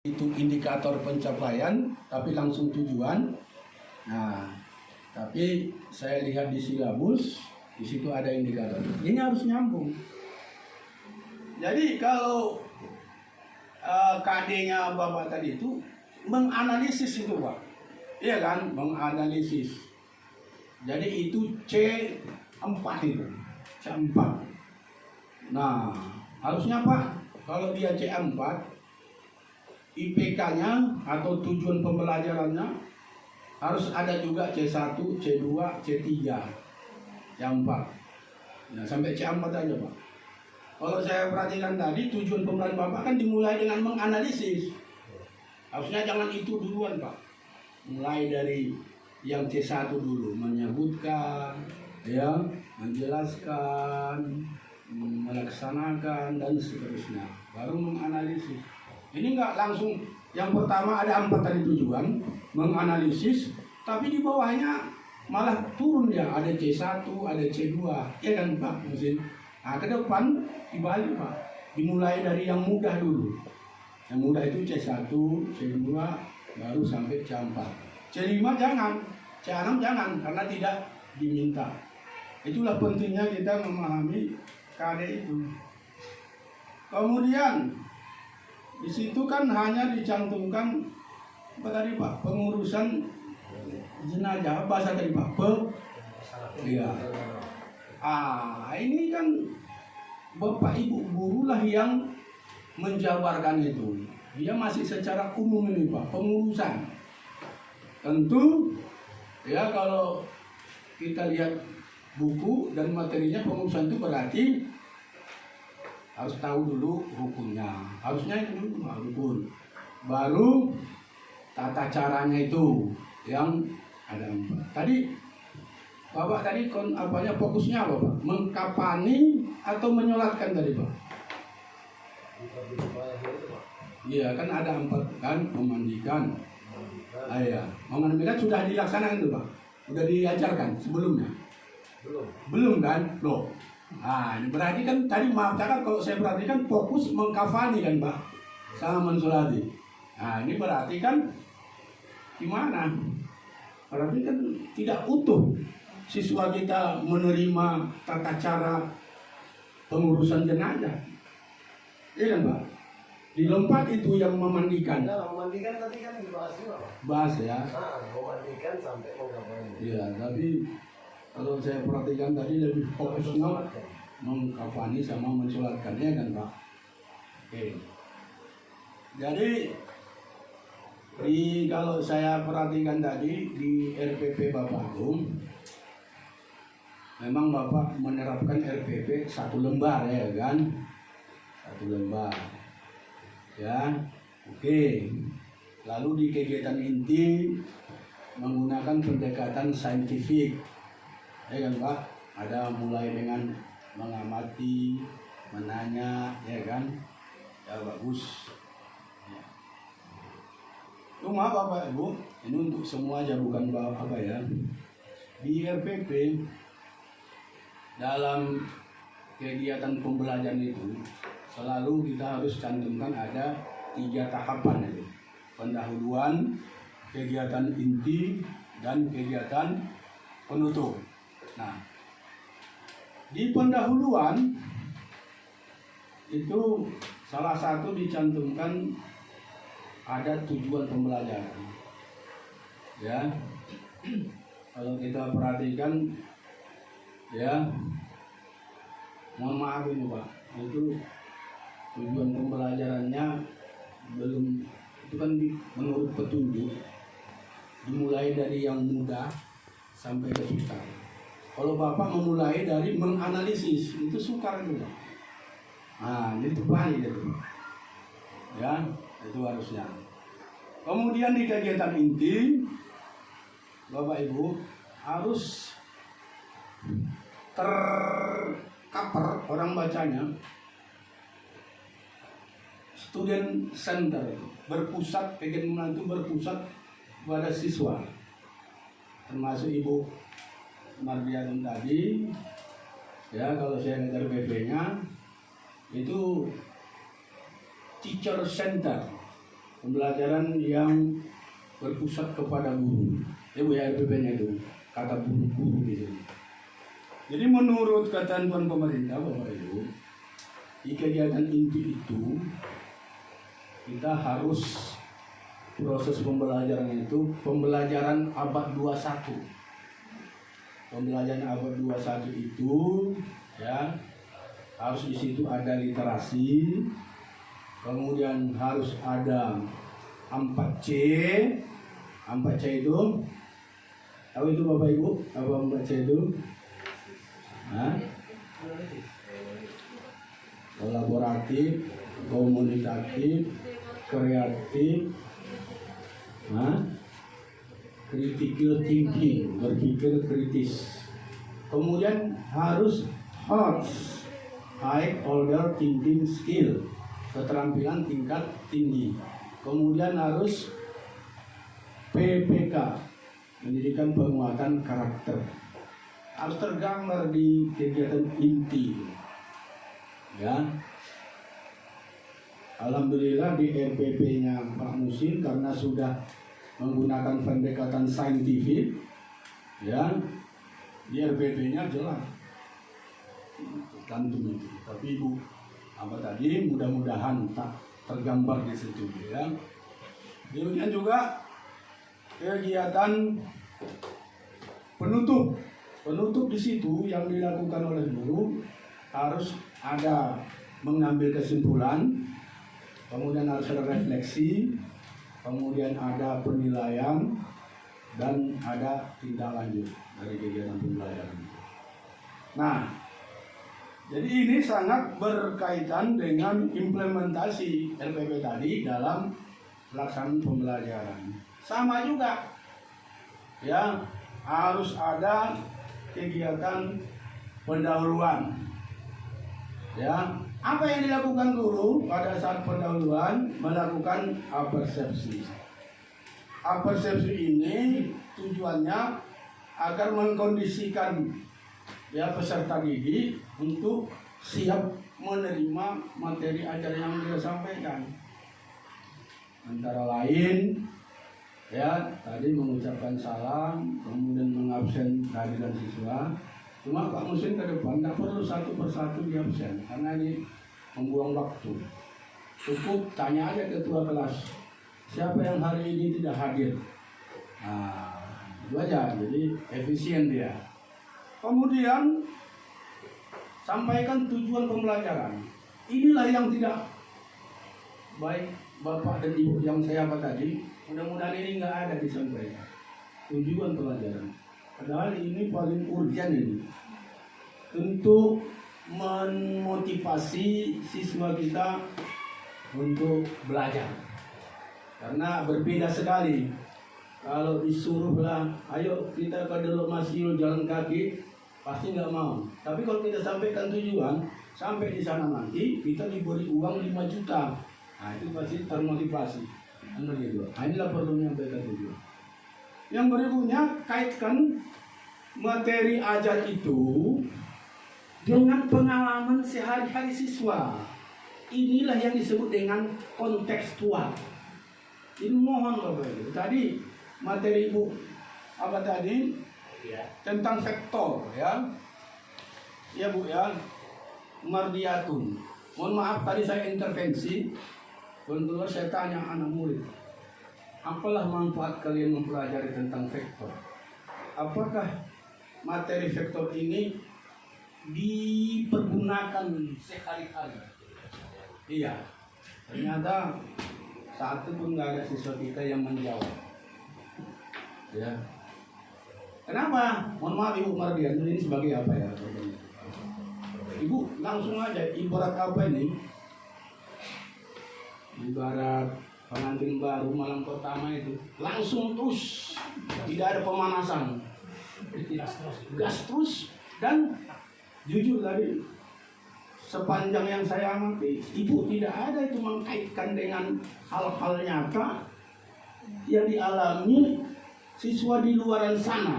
itu indikator pencapaian, tapi langsung tujuan. Nah, tapi saya lihat di silabus, di situ ada indikator. Ini harus nyambung. Jadi kalau KD-nya Bapak tadi itu menganalisis itu Pak, iya kan, menganalisis. Jadi itu C4 itu, C4. Nah, harusnya Pak, kalau dia C4, IPK-nya atau tujuan pembelajarannya harus ada juga C1, C2, C3, C4. Nah, sampai C4 aja Pak. Kalau saya perhatikan tadi, tujuan pembelajaran Bapak kan dimulai dengan menganalisis. Harusnya jangan itu duluan Pak. Mulai dari yang C1 dulu, menyebutkan, ya, menjelaskan, melaksanakan, dan seterusnya. Baru menganalisis. Ini enggak langsung, yang pertama ada 4 tadi tujuan, menganalisis, tapi di bawahnya malah turun ya, ada C1, ada C2, ya kan Pak Mesin? Nah, ke depan dibalik Pak, dimulai dari yang mudah dulu. Yang mudah itu C1, C2, baru sampai C4. C5 jangan, C6 jangan, karena tidak diminta. Itulah pentingnya kita memahami KD itu. Kemudian di situ kan hanya dicantumkan apa tadi Pak? Pengurusan jenazah, bahasa tadi Pak? Iya. Ini kan Bapak Ibu guru lah yang menjabarkan itu. Dia masih secara umum ini Pak, pengurusan. Tentu ya kalau kita lihat buku dan materinya, pengurusan itu berarti harus tahu dulu hukumnya, harusnya itu dulu rukun, baru tata caranya itu yang ada 4. Tadi Bapak tadi fokusnya apa Pak? Mengkapani atau menyolatkan tadi Pak? Iya kan ada 4 kan, memandikan. Iya, memandikan sudah dilaksanakan itu Pak, sudah diajarkan sebelumnya. Belum kan? Loh. Nah, ini berarti kan tadi maaf cakap kalau saya perhatikan fokus mengkafani kan Pak, sama mensolati. Nah, ini berarti kan gimana? Berarti kan tidak utuh siswa kita menerima tata cara pengurusan jenazah. Iya kan Pak? Dilompat itu yang memandikan. Nah, memandikan tadi kan dibahas juga Pak. Bahas ya. Memandikan sampai mengkafani. Iya, tapi kalau saya perhatikan tadi lebih fokusnya mengkafani sama mensolatkannya kan Pak. Oke. Jadi kalau saya perhatikan tadi di RPP Bapak Agung, memang Bapak menerapkan RPP 1 lembar ya kan, 1 lembar. Ya, oke. Lalu di kegiatan inti menggunakan pendekatan saintifik. Ya kan Pak, ada mulai dengan mengamati, menanya, ya kan, ya bagus. Ya. Cuma Bapak Ibu, ini untuk semua aja bukan apa ya. Di RPP dalam kegiatan pembelajaran itu selalu kita harus cantumkan ada 3 tahapan itu: pendahuluan, kegiatan inti, dan kegiatan penutup. Nah, di pendahuluan itu salah satu dicantumkan ada tujuan pembelajaran. Ya, kalau kita perhatikan, ya, mohon maaf ini Pak, itu tujuan pembelajarannya belum, itu kan menurut petunjuk dimulai dari yang mudah sampai ke susah. Kalau Bapak memulai dari menganalisis, itu sukar juga. Nah, jadi terbalik itu. Ya, itu harusnya. Kemudian di kegiatan inti, Bapak Ibu harus tercover orang bacanya. Student center itu berpusat, kegiatan itu berpusat pada siswa, termasuk Ibu Mardianun tadi. Ya, kalau saya ngajar PP-nya itu teacher center. pembelajaran yang berpusat kepada guru. Ya Bu ya, RPP-nya itu kata guru di sini. Jadi menurut ketentuan pemerintah Bapak Ibu, di kegiatan inti itu kita harus proses pembelajaran itu pembelajaran abad 21. Pembelajaran abad 21 itu ya harus di situ ada literasi, kemudian harus ada 4C. 4C itu tahu itu Bapak Ibu? Apa 4C itu? Hah? Kolaboratif, komunikatif, kreatif, critical thinking, berpikir kritis. Kemudian harus high order thinking skill, keterampilan tingkat tinggi. Kemudian harus PPK, pendidikan penguatan karakter. Harus tergambar di kegiatan inti. Ya. Alhamdulillah di RPP-nya Pak Musin karena sudah menggunakan pendekatan saintifik, ya, di RPP-nya jelas cantum itu. Tapi Ibu apa tadi mudah-mudahan tak tergambar di situ, ya. Demikian juga kegiatan penutup di situ yang dilakukan oleh guru harus ada mengambil kesimpulan, kemudian harus ada refleksi, kemudian ada penilaian, dan ada tindak lanjut dari kegiatan pembelajaran. Nah, jadi ini sangat berkaitan dengan implementasi LPP tadi dalam pelaksanaan pembelajaran. Sama juga, ya, harus ada kegiatan pendahuluan. Ya, apa yang dilakukan guru pada saat pendahuluan? Melakukan apersepsi. Apersepsi ini tujuannya agar mengkondisikan ya peserta didik untuk siap menerima materi ajar yang dia sampaikan. Antara lain, ya tadi mengucapkan salam, kemudian mengabsen kehadiran siswa. Cuma Pak Musin ke depan tidak perlu satu persatu di absen karena ini membuang waktu. Cukup tanya aja ketua kelas, siapa yang hari ini tidak hadir. Nah, itu aja, jadi efisien dia. Kemudian sampaikan tujuan pembelajaran. Inilah yang tidak baik Bapak dan Ibu yang saya apa tadi. Mudah-mudahan ini nggak ada disampaikan. Tujuan pelajaran. Padahal ini paling urgen ini untuk memotivasi siswa kita untuk belajar. Karena berbeda sekali. Kalau disuruhlah, ayo kita ke Delok Masio jalan kaki, pasti nggak mau. Tapi kalau kita sampaikan tujuan, sampai di sana nanti kita diberi uang 5 juta. Nah itu pasti termotivasi. Nah, inilah perlu menyampaikan tujuan. Yang berikutnya kaitkan materi ajar itu dengan pengalaman sehari-hari siswa. Inilah yang disebut dengan kontekstual. Ini mohon Bapak Ibu. Tadi materi Ibu apa tadi? Ya. Tentang sektor ya. Ya Bu ya. Mardiatun. Mohon maaf tadi saya intervensi. Kebetulan saya tanya anak murid. Apalah manfaat kalian mempelajari tentang vektor? Apakah materi vektor ini dipergunakan sehari-hari? Iya. Ternyata satu pun nggak ada siswa kita yang menjawab. Ya. Kenapa? Mohon maaf Ibu Mardian, ini sebagai apa ya? Ibu langsung aja ibarat apa ini? Ibarat pengantin baru malam pertama itu langsung terus, tidak ada pemanasan, gas terus. Dan jujur tadi sepanjang yang saya amati, Ibu tidak ada itu mengkaitkan dengan hal-hal nyata yang dialami siswa di luaran sana.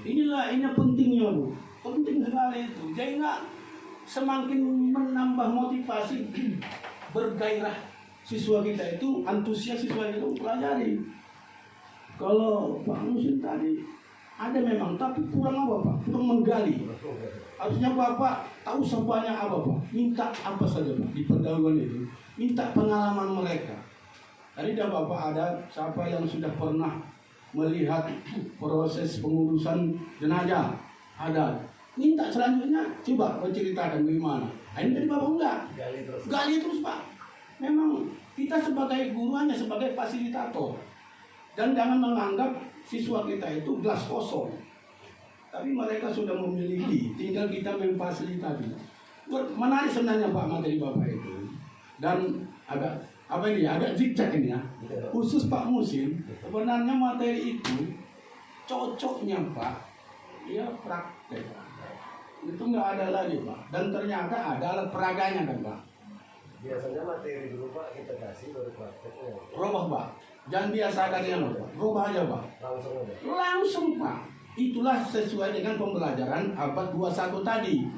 Ini pentingnya Bu, penting sekali itu. Jadi semakin menambah motivasi, bergairah siswa kita itu antusias, siswa kita pelajari. Kalau Pak Musin tadi ada memang, tapi kurang apa Pak? Kurang menggali. Harusnya Bapak tahu sebanyak apa Pak? Minta apa saja Pak di pendahuluan itu. Minta pengalaman mereka. Tadi dah Bapak ada siapa yang sudah pernah melihat proses pengurusan jenazah? Ada. Minta selanjutnya coba menceritakan bagaimana. Ini tadi Bapak enggak. Gali terus Pak. Memang kita sebagai guru hanya sebagai fasilitator. Dan jangan menganggap siswa kita itu gelas kosong. Tapi mereka sudah memiliki, tinggal kita memfasilitasi. Menarik sebenarnya Pak materi Bapak itu. Dan agak agak zigzag ini ya. Khusus Pak Musin, sebenarnya materi itu cocoknya Pak, ya praktek. Itu nggak ada lagi Pak. Dan ternyata ada alat peraganya kan Pak. Biasanya materi dulu Pak kita kasih baru prakteknya. Robah Pak. Jangan biasakan yang Pak. Robah aja Pak. Langsung aja. Langsung Pak. Itulah sesuai dengan pembelajaran abad 21 tadi.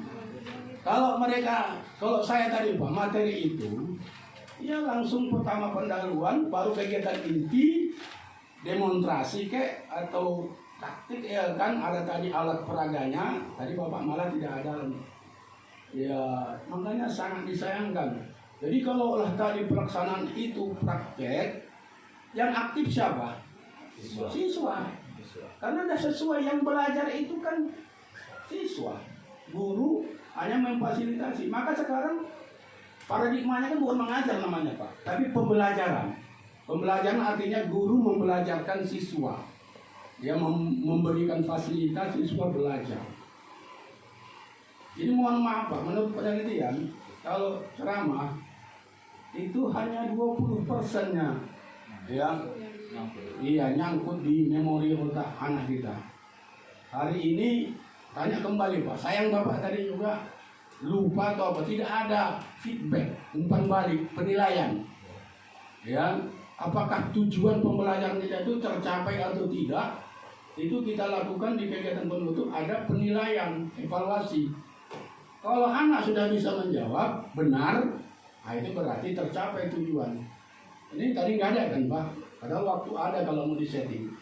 Kalau saya tadi Pak, materi itu ya langsung pertama pendahuluan, baru kegiatan inti, demonstrasi atau taktik ya kan, ada tadi alat peraganya, tadi Bapak malah tidak ada. Ya makanya sangat disayangkan. Jadi kalau tadi pelaksanaan itu praktek, yang aktif siapa? Siswa. Karena sudah sesuai, yang belajar itu kan siswa. Guru hanya memfasilitasi. Maka sekarang paradigmanya kan bukan mengajar namanya Pak, tapi pembelajaran. Pembelajaran artinya guru membelajarkan siswa. Dia memberikan fasilitas siswa belajar. Jadi mohon maaf Pak, menurut penelitian kalau ceramah itu hanya 20%-nya ya. Iya, nyangkut di memori otak anak kita. Hari ini tanya kembali Pak, sayang Bapak tadi juga lupa atau apa, tidak ada feedback, umpan balik, penilaian. Ya, apakah tujuan pembelajaran kita itu tercapai atau tidak? Itu kita lakukan di kegiatan penutup, ada penilaian, evaluasi. Kalau anak sudah bisa menjawab benar, itu berarti tercapai tujuan. Ini tadi nggak ada kan Pak? Padahal waktu ada kalau mau disetting.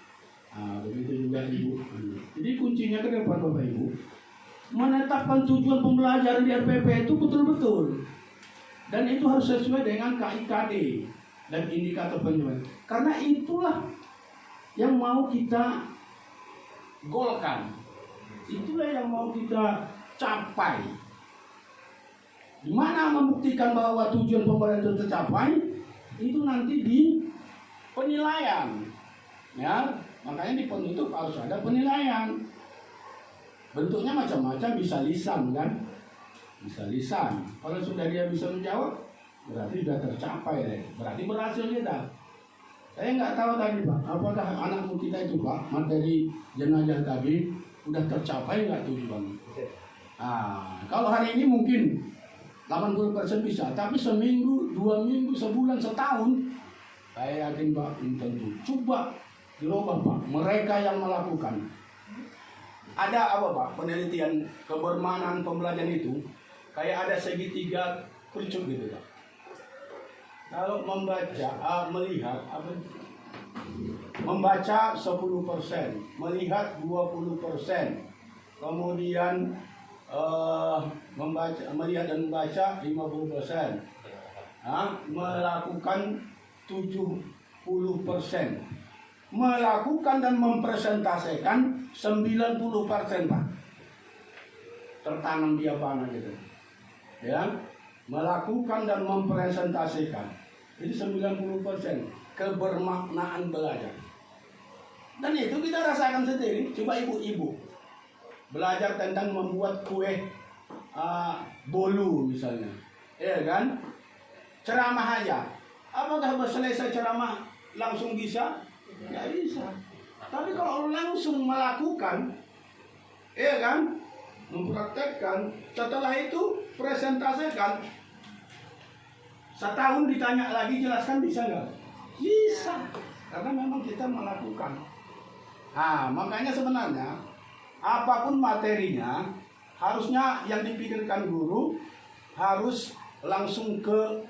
Begitu juga Ibu. Jadi kuncinya ke depan Bapak Ibu, menetapkan tujuan pembelajaran di RPP itu betul-betul. Dan itu harus sesuai dengan KIKD dan indikator penjualan. Karena itulah yang mau kita golkan. Itulah yang mau kita capai. Di mana membuktikan bahwa tujuan pembelajaran itu tercapai? Itu nanti di penilaian. Ya, makanya di penutup harus ada penilaian. Bentuknya macam-macam, bisa lisan kan? Bisa lisan. Kalau sudah dia bisa menjawab, berarti sudah tercapai deh. Berarti berhasil kita. Saya nggak tahu tadi Pak, apakah anakmu kita itu Pak, materi jenazah tadi sudah tercapai nggak tujuannya? Kalau hari ini mungkin 80% bisa, tapi seminggu, 2 minggu, sebulan, setahun, saya yakin Pak, tentu. Coba dirubah Pak, mereka yang melakukan. Ada apa Pak, penelitian kebermanaan pembelajaran itu, kayak ada segitiga kerucut gitu Pak. Kalau melihat, membaca 10%, melihat 20%, kemudian melihat dan membaca 50%, melakukan 70%, melakukan dan mempresentasikan 90% Pak. Tertanam di apa gitu. Ya, melakukan dan mempresentasikan. Jadi 90% kebermaknaan belajar. Dan itu kita rasakan sendiri. Coba ibu-ibu belajar tentang membuat kue bolu misalnya, ya kan? Ceramah aja. Apakah selesai ceramah langsung bisa? Nggak bisa. Tapi kalau langsung melakukan, ya kan? Mempraktekkan, setelah itu presentasikan. Setahun ditanya lagi, jelaskan bisa nggak? Bisa. Karena memang kita melakukan. Makanya sebenarnya apapun materinya, harusnya yang dipikirkan guru harus langsung ke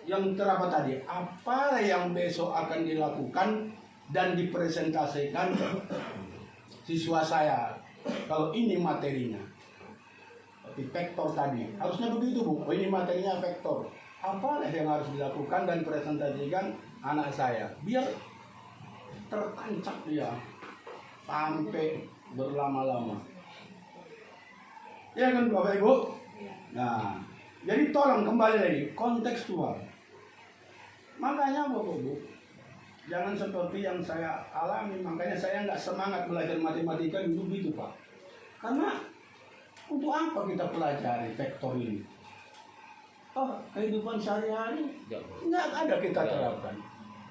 yang terapa tadi, apa yang besok akan dilakukan dan dipresentasikan siswa saya. Kalau ini materinya, seperti vektor tadi, harusnya begitu Bu. Oh, ini materinya vektor. Apa yang harus dilakukan dan presentasikan anak saya, biar tertancap dia sampai berlama-lama. Ya kan Bapak Ibu? Nah, jadi tolong kembali lagi kontekstual. Makanya Bapak Ibu, jangan seperti yang saya alami. Makanya saya nggak semangat belajar matematika dulu gitu Pak. Karena untuk apa kita pelajari vektor ini? Oh, kehidupan sehari-hari nggak ada kita terapkan.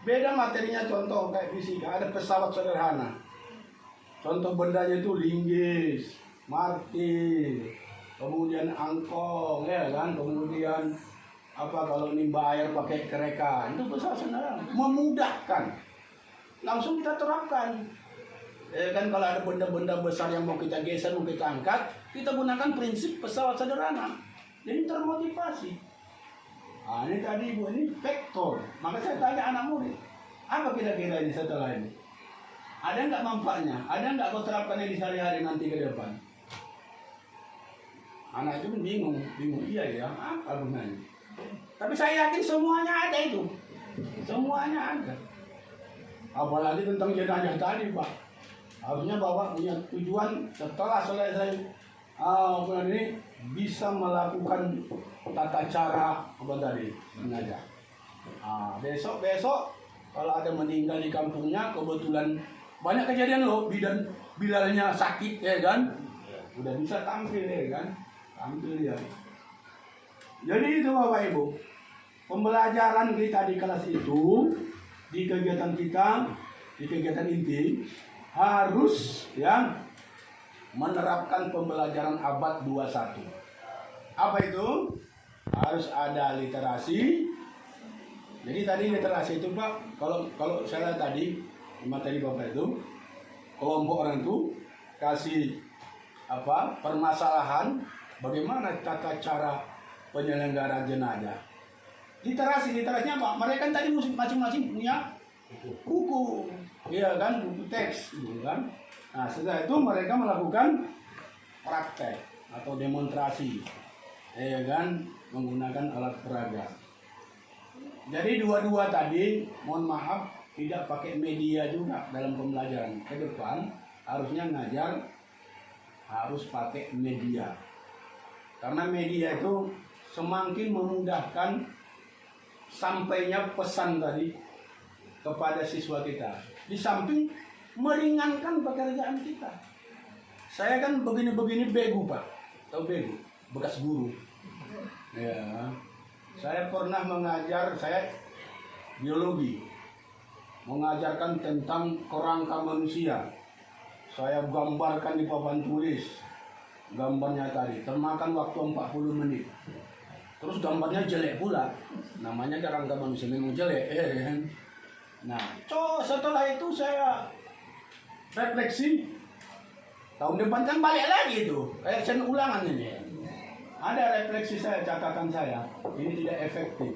Beda materinya, contoh kayak fisika, ada pesawat sederhana. Contoh bendanya itu linggis, martil, kemudian angkong, ya kan, kemudian apa kalau nimba air pakai kereka, itu pesawat sederhana, memudahkan. Langsung kita terapkan. Ya kan, kalau ada benda-benda besar yang mau kita geser, mau kita angkat, kita gunakan prinsip pesawat sederhana. Jadi termotivasi. Nah, ini tadi Ibu, ini vektor. Maka saya tanya anak murid, apa kira-kira ini setelah ini? Ada nggak manfaatnya? Ada nggak kau terapkan di sehari-hari nanti ke depan? Anak itu bingung, iya ya, apa gunanya? Tapi saya yakin semuanya ada itu, semuanya ada. Apalagi tentang jenazah tadi Pak, harusnya Bapak punya tujuan setelah selesai ini bisa melakukan tata cara apa tadi jenazah. Besok kalau ada meninggal di kampungnya, kebetulan banyak kejadian loh, bilalnya sakit ya kan, udah bisa tampil ya kan, tampil ya. Jadi itu Bapak Ibu, pembelajaran kita di kelas itu, di kegiatan kita, di kegiatan inti harus ya menerapkan pembelajaran abad 21. Apa itu? Harus ada literasi. Jadi tadi literasi itu Pak, kalau saya tadi materi Bapak itu, kelompok orang itu kasih apa permasalahan bagaimana tata cara penyelenggaraan jenazah. Literasinya apa? Mereka kan tadi masing-masing punya buku, iya kan, buku teks, gitu kan. Nah setelah itu mereka melakukan praktek atau demonstrasi, ya kan, menggunakan alat peraga. Jadi dua-dua tadi, mohon maaf, tidak pakai media juga dalam pembelajaran. Ke depan harusnya ngajar harus pakai media. Karena media itu semakin memudahkan sampainya pesan tadi kepada siswa kita. Di samping meringankan pekerjaan kita. Saya kan begini-begini begu Pak. Tahu begu? Bekas guru. Ya. Saya pernah mengajar, saya biologi. Mengajarkan tentang kerangka manusia. Saya gambarkan di papan tulis. Gambarnya tadi termakan waktu 40 menit. Terus gambarnya jelek pula. Namanya kerangka manusia memang jelek, kan? Nah, setelah itu saya refleksi. Tahun depan kan balik lagi itu. Kayak sen ulangan ini. Ada refleksi saya, catatan saya. Ini tidak efektif.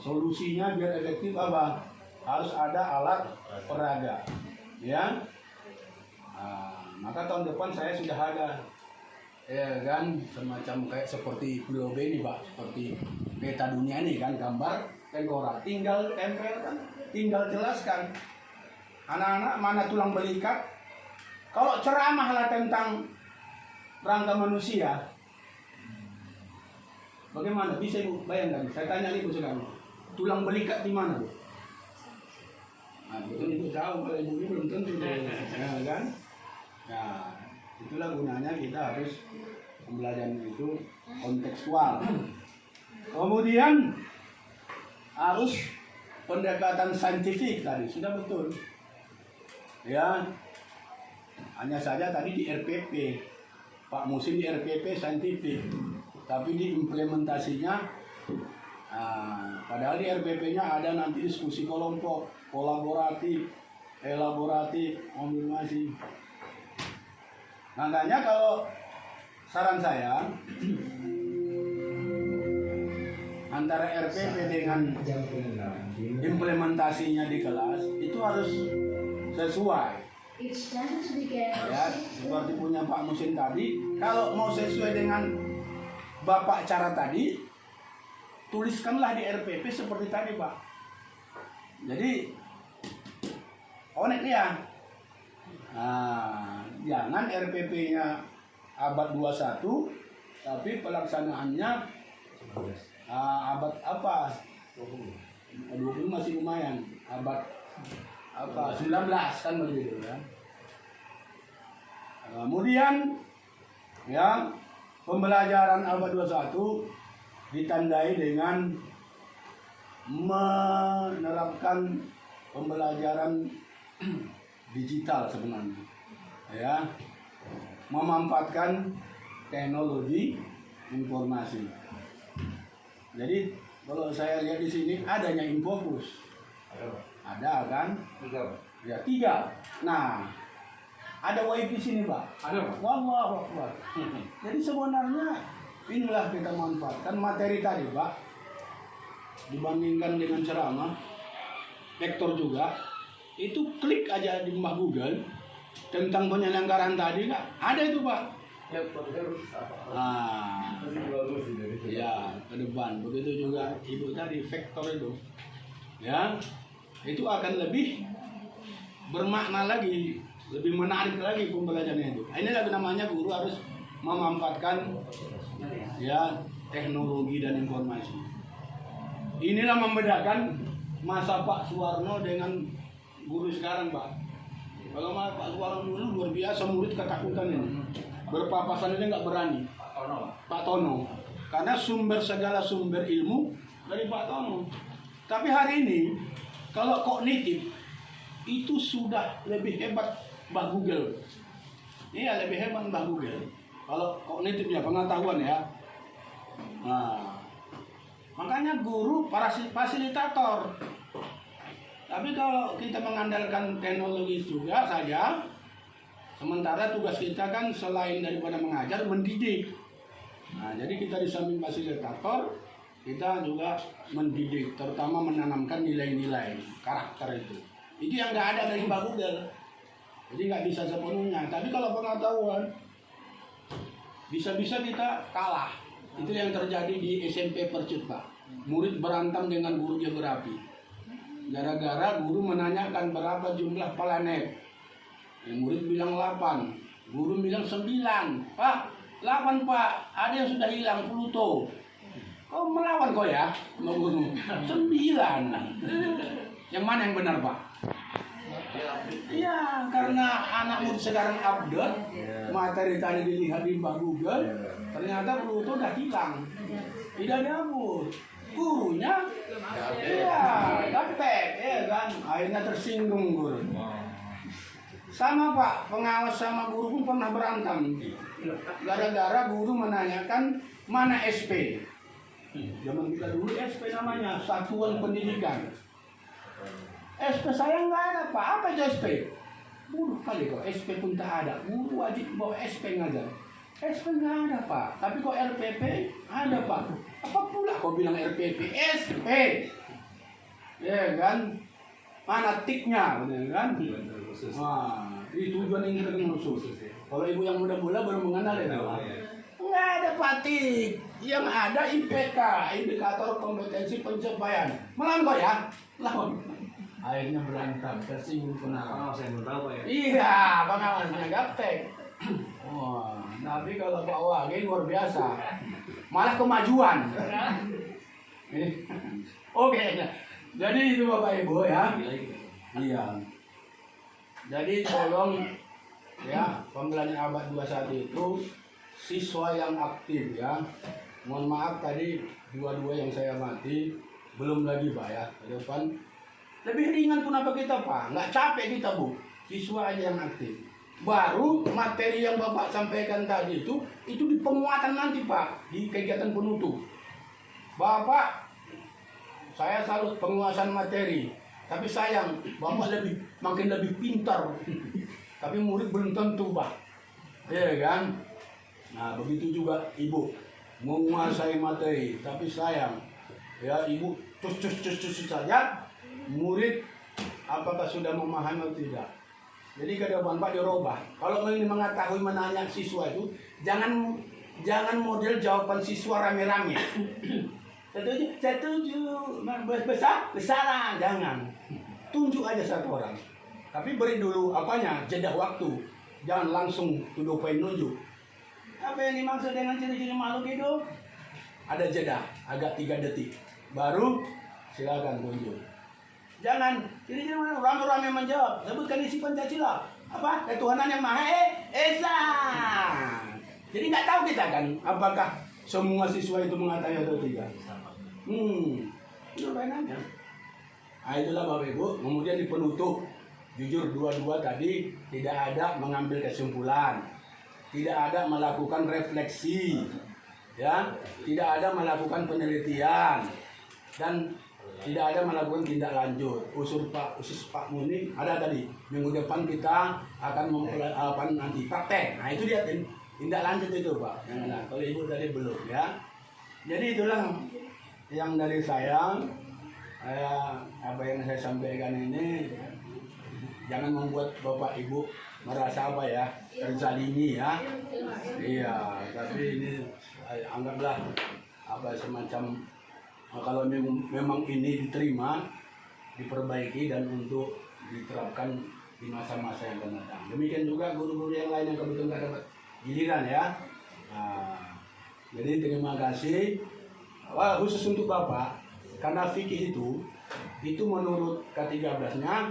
Solusinya biar efektif apa? Harus ada alat peraga. Ya. Nah, maka tahun depan saya sudah ada, ya kan, semacam kayak seperti Pulau B ini Pak, seperti peta dunia ini kan, gambar tengkorak, tinggal tempelkan, tinggal jelaskan. Anak-anak mana tulang belikat? Kalau ceramahlah tentang rangka manusia, bagaimana? Bisa Ibu bayangkan? Saya tanya Ibu sekarang, tulang belikat di mana Bu? Nah, betul tahu, kalau Ibu ini belum tentu, ya kan? Nah, itulah gunanya kita harus pembelajaran itu kontekstual. Kemudian harus pendekatan saintifik tadi, sudah betul. Ya, hanya saja tadi di RPP, Pak Musim di RPP saintifik, tapi di implementasinya, padahal di RPP-nya ada nanti diskusi kelompok, kolaboratif, elaboratif, kombinasi. Makanya kalau saran saya, antara RPP dengan implementasinya di kelas itu harus sesuai. Ya, seperti punya Pak Musin tadi, kalau mau sesuai dengan Bapak cara tadi, tuliskanlah di RPP seperti tadi Pak. Jadi onek ya. Nah, jangan RPP-nya abad 21 tapi pelaksanaannya abad apa? 20 masih lumayan. Abad apa? 19 kan begitu kan. Kemudian ya, pembelajaran abad 21 ditandai dengan menerapkan pembelajaran digital sebenarnya, ya, memanfaatkan teknologi informasi. Jadi kalau saya lihat di sini adanya Infocus, ada kan? Ya 3. Nah, ada WiFi sini Pak. Ada. Wallahu Akbar. Jadi sebenarnya inilah kita manfaatkan materi tadi Pak. Dibandingkan dengan ceramah, vektor juga. Itu klik aja di Mbah Google tentang penyelenggaraan tadi Kak, ada itu Pak. Nah, ya ke depan begitu juga ibu tadi vektor itu, ya itu akan lebih bermakna lagi, lebih menarik lagi pembelajarannya itu. Inilah namanya guru harus memanfaatkan ya teknologi dan informasi. Inilah membedakan masa Pak Suwarno dengan guru sekarang Pak. Kalau Pak Suwarno dulu luar biasa, murid ketakutan ini. Berpapasan ini nggak berani. Pak Tono. Karena segala sumber ilmu dari Pak Tono. Tapi hari ini kalau kognitif itu sudah lebih hebat Mbah Google. Iya, lebih hebat Mbah Google. Kalau kognitifnya pengetahuan ya. Nah, makanya guru para fasilitator. Tapi kalau kita mengandalkan teknologi juga saja, sementara tugas kita kan selain daripada mengajar, mendidik. Nah, jadi kita di samping fasilitator, kita juga mendidik, terutama menanamkan nilai-nilai, karakter itu. Itu yang nggak ada dari Mbak Google. Jadi nggak bisa sepenuhnya. Tapi kalau pengetahuan, bisa-bisa kita kalah. Itu yang terjadi di SMP Percut Pak. Murid berantem dengan guru geografi. Gara-gara guru menanyakan berapa jumlah planet. Yang murid bilang 8, guru bilang 9. Pak, 8 Pak, ada yang sudah hilang, Pluto. Kau melawan kau ya, sama guru. 9. Yang mana yang benar Pak? Iya, karena anak murid sekarang update, materi tadi dilihat di Mbak Google, ternyata Pluto udah hilang. Tidak nyambut. Gurunya iya gaptek ya kan, akhirnya tersinggung guru. Sama Pak, pengawas sama guru pun pernah berantem gara-gara guru menanyakan mana SP. Zaman kita dulu SP namanya Satuan Pendidikan. SP saya nggak ada Pak, apa itu SP? Buruk kali kok, SP pun tak ada. Guru wajib bawa SP ngajar. SP nggak ada Pak, tapi kok RPP ada Pak. Apa pula kau bilang RPP? SP, ya kan? Mana tiknya, ya kan? Wah, itu tujuan yang kita khusus. Kalau ibu yang muda-muda baru mengenal ya, nggak ada Pak tik. Yang ada IPK, indikator kompetensi pencapaian. Melawan kau ya? Lawan. Akhirnya berantem, tersinggung pengawas. Saya belum tahu Pak ya. Iya, pengawasnya gaptek. Wah, tapi kalau Pak Wage luar biasa, malah kemajuan. Oke, jadi itu Bapak Ibu ya. Iya. Jadi tolong ya, pembelajaran abad 21 itu siswa yang aktif ya. Mohon maaf tadi dua-dua yang saya mati, belum lagi Pak ya. Ke depan lebih ringan pun apa kita Pak, nggak capek kita Bu. Siswa aja yang aktif. Baru materi yang Bapak sampaikan tadi itu di penguatan nanti Pak, di kegiatan penutup. Bapak, saya salut penguasaan materi, tapi sayang Bapak makin lebih pintar, tapi murid belum tentu Pak, ya kan? Nah begitu juga Ibu, menguasai materi, tapi sayang Ya, ibu cus saja, murid apakah sudah memahami atau tidak. Jadi ke depan Pak dirubah. Kalau ingin mengetahui menanya siswa itu, jangan model jawaban siswa rame-rame. Setuju, besaran, jangan. Tunjuk aja satu orang. Tapi beri dulu jeda waktu. Jangan langsung tuduh poin nunjuk. Apa yang dimaksud dengan ciri-ciri makhluk hidup? Ada jeda, agak 3 detik. Baru silakan tunjuk. Jangan ciri-ciri makhluk rame-rame menjawab. Sebutkan isi Pancasila. Apa? Ketuhanan yang Maha Esa. Jadi nggak tahu kita kan apakah semua siswa itu mengatakan atau tidak. Itu aja. Nah, itulah Bapak Ibu. Kemudian di penutup, jujur dua-dua tadi tidak ada mengambil kesimpulan, tidak ada melakukan refleksi, ya, tidak ada melakukan penelitian, dan tidak ada melakukan tindak lanjut. Usus Pak Muni ada tadi. Minggu depan kita akan nanti praktek. Nah itu dia tindak lanjut itu Pak. Kalau Ibu tadi belum ya. Jadi itulah yang dari saya. Apa yang saya sampaikan ini jangan membuat Bapak Ibu merasa terzalimi ya. Iya, tapi ini anggaplah semacam kalau memang ini diterima, diperbaiki dan untuk diterapkan di masa-masa yang akan datang. Demikian juga guru-guru yang lain yang kebetulan tidak dapat giliran ya. Jadi terima kasih. Khusus untuk Bapak, karena fikih itu menurut K13-nya,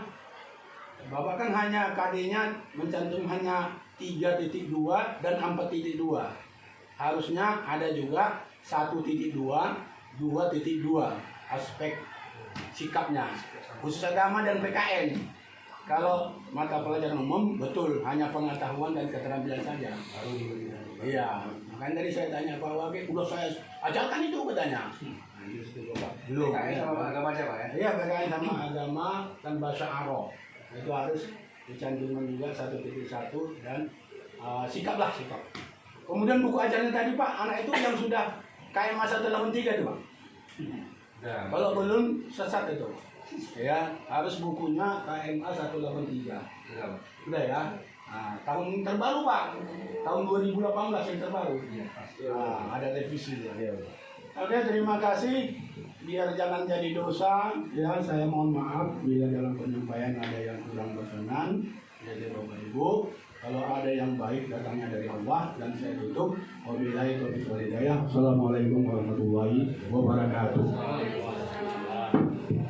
Bapak kan hanya KD-nya mencantum hanya 3.2 dan 4.2. Harusnya ada juga 1.2, 2.2 aspek sikapnya, khusus agama dan PKN. Kalau mata pelajaran umum betul hanya pengetahuan dan keterampilan saja. Iya, makanya tadi saya tanya Pak Wakil, udah saya ajarkan itu katanya. Belum. PKN sama agama aja Pak ya? Iya, PKN sama agama dan bahasa Arab. Itu harus dicantumkan juga 1.1 dan sikap. Kemudian buku ajarannya tadi Pak, anak itu yang sudah KMA 183 itu Pak. Kalau belum sesat itu. Ya, harus bukunya KMA 183. Udah ya. Nah, tahun terbaru Pak. Tahun 2018 yang terbaru. Ada revisi dia. Oke, terima kasih. Biar jangan jadi dosa, ya saya mohon maaf bila dalam penyampaian ada yang kurang berkenan. Jadi Bapak Ibu, kalau ada yang baik datangnya dari Allah, dan saya tutup. Wabillahi taufiq wal hidayah. Assalamualaikum warahmatullahi wabarakatuh.